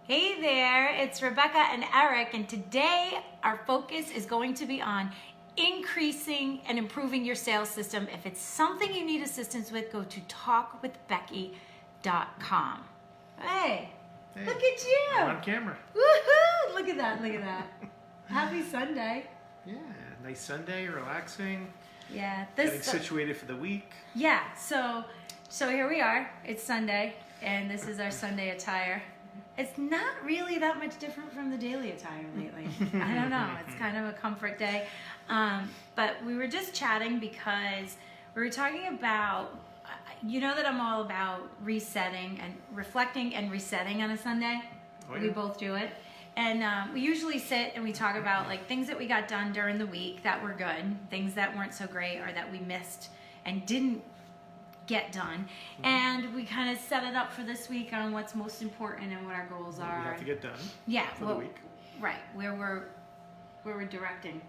Hey there, it's Rebecca and Eric, and today our focus is going to be on increasing and improving your sales system. If it's something you need assistance with, go to talkwithbecky.com. Hey, look at you. I'm on camera. Woohoo! Look at that, look at that. Happy Sunday. Yeah, nice Sunday, relaxing. Yeah. Getting situated for the week. Yeah, so here we are. It's Sunday, and this is our Sunday attire. It's not really that much different from the daily attire lately. I don't know. It's kind of a comfort day. But we were just chatting because we were talking about, you know that I'm all about resetting and reflecting and resetting on a Sunday. Oh, yeah. We both do it. And we usually sit and we talk about like things that we got done during the week that were good, things that weren't so great or that we missed and didn't get done, and we kind of set it up for this week on what's most important and what our goals are. We have to get done. Yeah, for the week. Right, where we're directing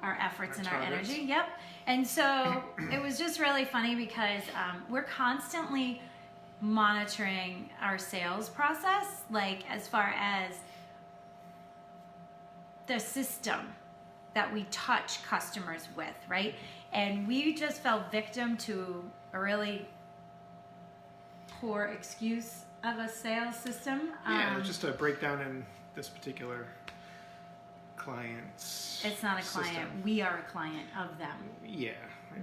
our efforts and our targets. energy. Yep. And so it was just really funny because we're constantly monitoring our sales process, like as far as the system that we touch customers with, right? And we just fell victim to a really poor excuse of a sales system. Yeah, just a breakdown in this particular client's It's not a client. system. We are a client of them. Yeah.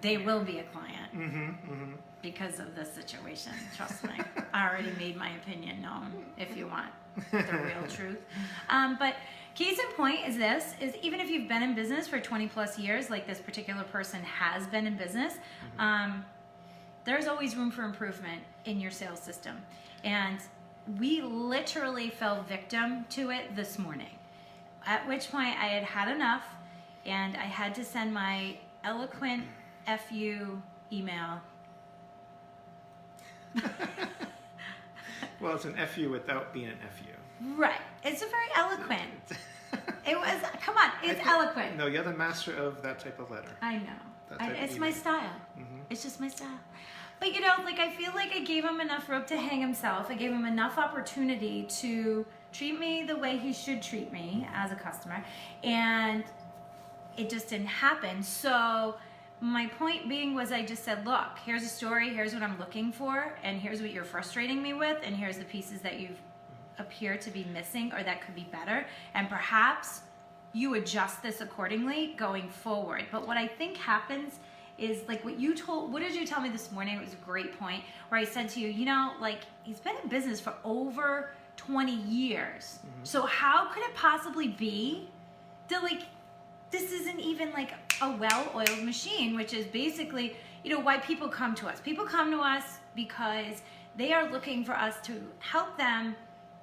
They will be a client Mm-hmm. because of this situation. Trust me. I already made my opinion known if you want the real truth. But case in point is this, is even if you've been in business for 20 plus years, like this particular person has been in business, there's always room for improvement in your sales system. And we literally fell victim to it this morning, at which point I had had enough and I had to send my eloquent FU email. Well, it's an FU without being an FU. Right. It's a very eloquent. It was, come on, it's eloquent. No, you're the master of that type of letter. I know. That type of It's my email. style. It's just my style. But you know, like I feel like I gave him enough rope to hang himself. I gave him enough opportunity to treat me the way he should treat me as a customer. And it just didn't happen. So my point being was I just said, look, here's a story, here's what I'm looking for, and here's what you're frustrating me with, and here's the pieces that you appear to be missing or that could be better. And perhaps you adjust this accordingly going forward. But what I think happens is like what did you tell me this morning? It was a great point where I said to you, you know, like he's been in business for over 20 years. So how could it possibly be that like this isn't even like a well-oiled machine, which is basically, you know, why people come to us. People come to us because they are looking for us to help them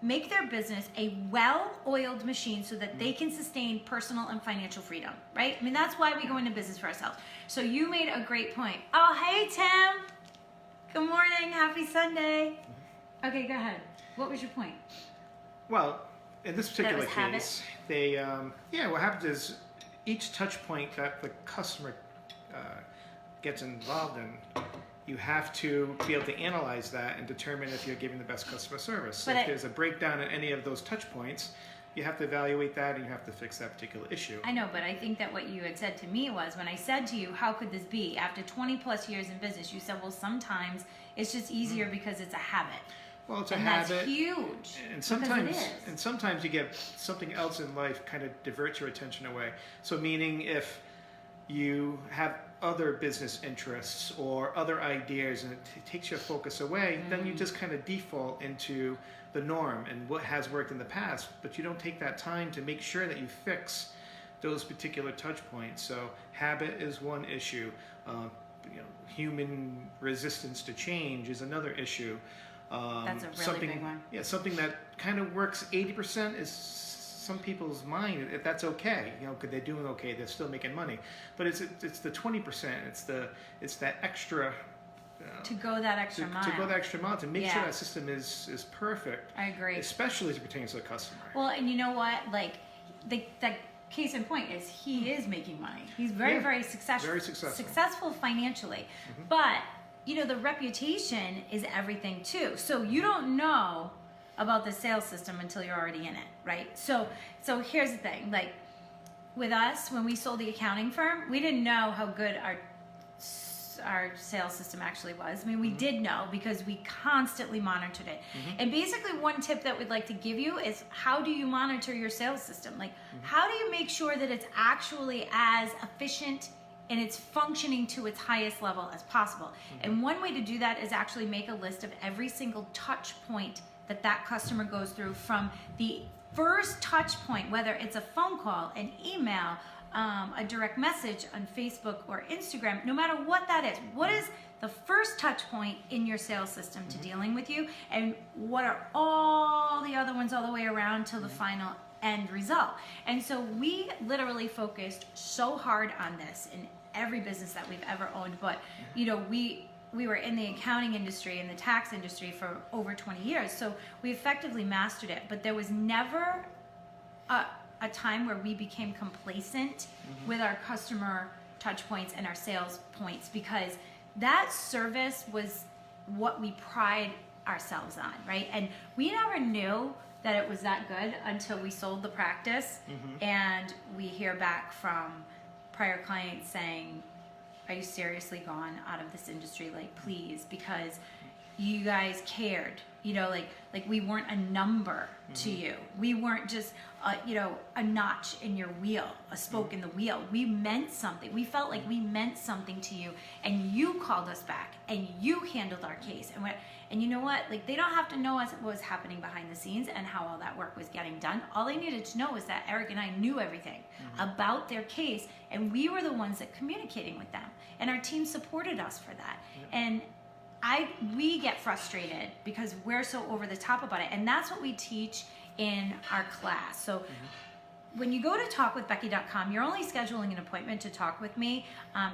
make their business a well-oiled machine so that they can sustain personal and financial freedom, right? I mean, that's why we go into business for ourselves. So you made a great point. Oh, hey, Tim. Good morning. Happy Sunday. Okay, go ahead. What was your point? Well, in this particular was habit? case, they, what happens is each touch point that the customer gets involved in, you have to be able to analyze that and determine if you're giving the best customer service. So if there's a breakdown at any of those touch points, you have to evaluate that and you have to fix that particular issue. I know, but I think that what you had said to me was when I said to you, how could this be? After 20 plus years in business, you said, well, sometimes it's just easier because it's a habit. Well, it's a And habit. That's huge. And because sometimes you get something else in life kind of diverts your attention away. So meaning if you have other business interests or other ideas and it takes your focus away, then you just kind of default into the norm and what has worked in the past, but you don't take that time to make sure that you fix those particular touch points. So habit is one issue. Human resistance to change is another issue. That's a really big one. Yeah, something that kind of works 80% is some people's mind. If that's okay, you know, because they're doing okay, they're still making money. But it's the 20%. It's that extra. To go that extra mile. To go that extra mile to make sure that system is perfect. I agree. Especially as it pertains to the customer. Well, and you know what? Like the case in point is he is making money. He's very successful. Very successful. Successful financially, but you know, the reputation is everything too. So you don't know about the sales system until you're already in it, right? So here's the thing, like with us, when we sold the accounting firm, we didn't know how good our sales system actually was. I mean, we did know because we constantly monitored it. And basically one tip that we'd like to give you is, how do you monitor your sales system? Like, how do you make sure that it's actually as efficient and it's functioning to its highest level as possible? And one way to do that is actually make a list of every single touch point that customer goes through, from the first touch point, whether it's a phone call, an email, a direct message on Facebook or Instagram, no matter what that is. What is the first touch point in your sales system to dealing with you, and what are all the other ones all the way around till the final end result? And so we literally focused so hard on this in every business that we've ever owned. But you know, we were in the accounting industry and the tax industry for over 20 years, so we effectively mastered it. But there was never a time where we became complacent with our customer touch points and our sales points, because that service was what we pride ourselves on, right? And we never knew that it was that good until we sold the practice, and we hear back from prior clients saying, are you seriously gone out of this industry? Like, please, because you guys cared, you know, like we weren't a number to you. We weren't just, you know, a notch in your wheel, a spoke in the wheel. We meant something. We felt like we meant something to you, and you called us back and you handled our case. And you know what? Like, they don't have to know what was happening behind the scenes and how all that work was getting done. All they needed to know was that Eric and I knew everything about their case, and we were the ones that communicating with them, and our team supported us for that. And we get frustrated because we're so over the top about it, and that's what we teach in our class. So when you go to talkwithbecky.com, you're only scheduling an appointment to talk with me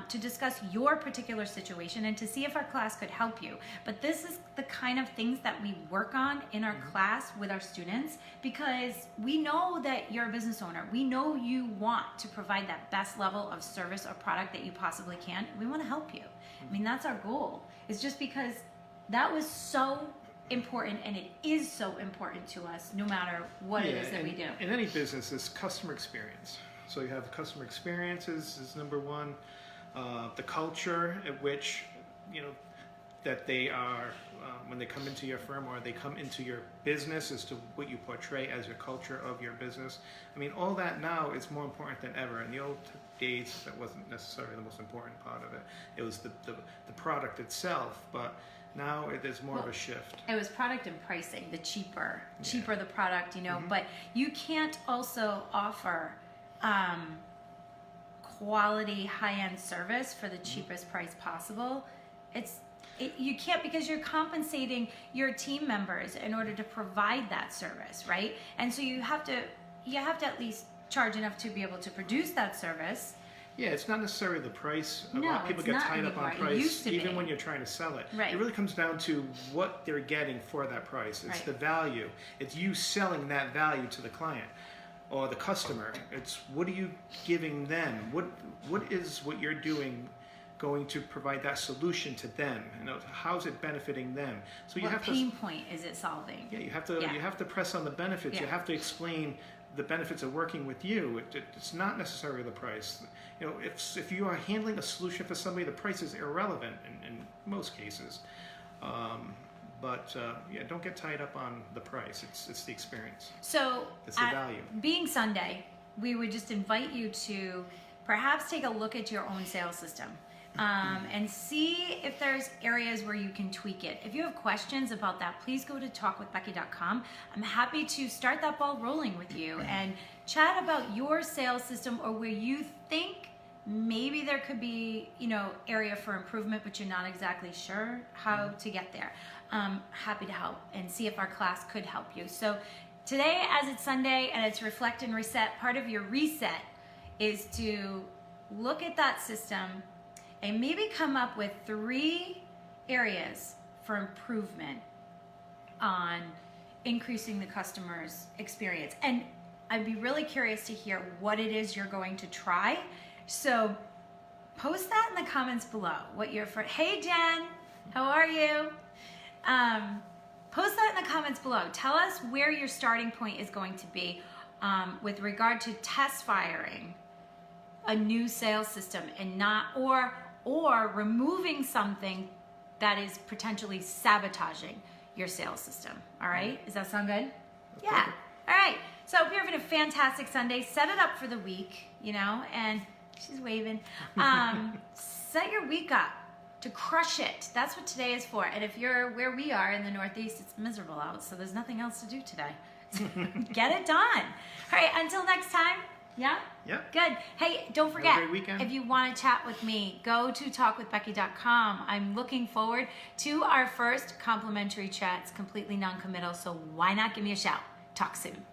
to discuss your particular situation and to see if our class could help you. But this is the kind of things that we work on in our class with our students, because we know that you're a business owner. We know you want to provide that best level of service or product that you possibly can. We want to help you. I mean, that's our goal. It's just because that was so important, and it is so important to us no matter what it is that we do. In any business, it's customer experience. So you have customer experiences is number one. The culture at which, you know, that they are, when they come into your firm or they come into your business, as to what you portray as your culture of your business. I mean, all that now is more important than ever. In the old days, that wasn't necessarily the most important part of it. It was the product itself, but now there's more of a shift. It was product and pricing, the cheaper the product, you know, but you can't also offer quality, high-end service for the cheapest price possible. You can't, because you're compensating your team members in order to provide that service, right? And so you have to at least charge enough to be able to produce that service. Yeah, it's not necessarily the price. A No, lot of people it's get not tied up on anymore. It used price, to even be. when you're trying to sell it. Right. It really comes down to what they're getting for that price. It's Right. the value. It's you selling that value to the client or the customer. It's what are you giving them? What is what you're doing going to provide that solution to them? You know, how's it benefiting them? So you What have pain point is it solving? you have to press on the benefits. You Yeah. have to explain the benefits of working with you. It's not necessarily the price. You know, if you are handling a solution for somebody, the price is irrelevant in most cases. But don't get tied up on the price. It's the experience. So It's the value. Being Sunday, we would just invite you to perhaps take a look at your own sales system. And see if there's areas where you can tweak it. If you have questions about that, please go to talkwithbecky.com. I'm happy to start that ball rolling with you and chat about your sales system, or where you think maybe there could be, you know, area for improvement, but you're not exactly sure how to get there. Happy to help and see if our class could help you. So today, as it's Sunday and it's Reflect and Reset, part of your reset is to look at that system and maybe come up with 3 areas for improvement on increasing the customer's experience. And I'd be really curious to hear what it is you're going to try. So post that in the comments below. Hey Jen, how are you? Post that in the comments below. Tell us where your starting point is going to be with regard to test firing a new sales system and not, or removing something that is potentially sabotaging your sales system. All right? Does that sound good? Yeah. All right. So if you're having a fantastic Sunday, set it up for the week, and she's waving. Set your week up to crush it. That's what today is for. And if you're where we are in the Northeast, it's miserable out, so there's nothing else to do today. Get it done. All right, until next time. Yeah? Yeah. Good. Hey, don't forget, Have a great weekend. if you want to chat with me, go to talkwithbecky.com. I'm looking forward to our first complimentary chat. It's completely non-committal, so why not give me a shout? Talk soon.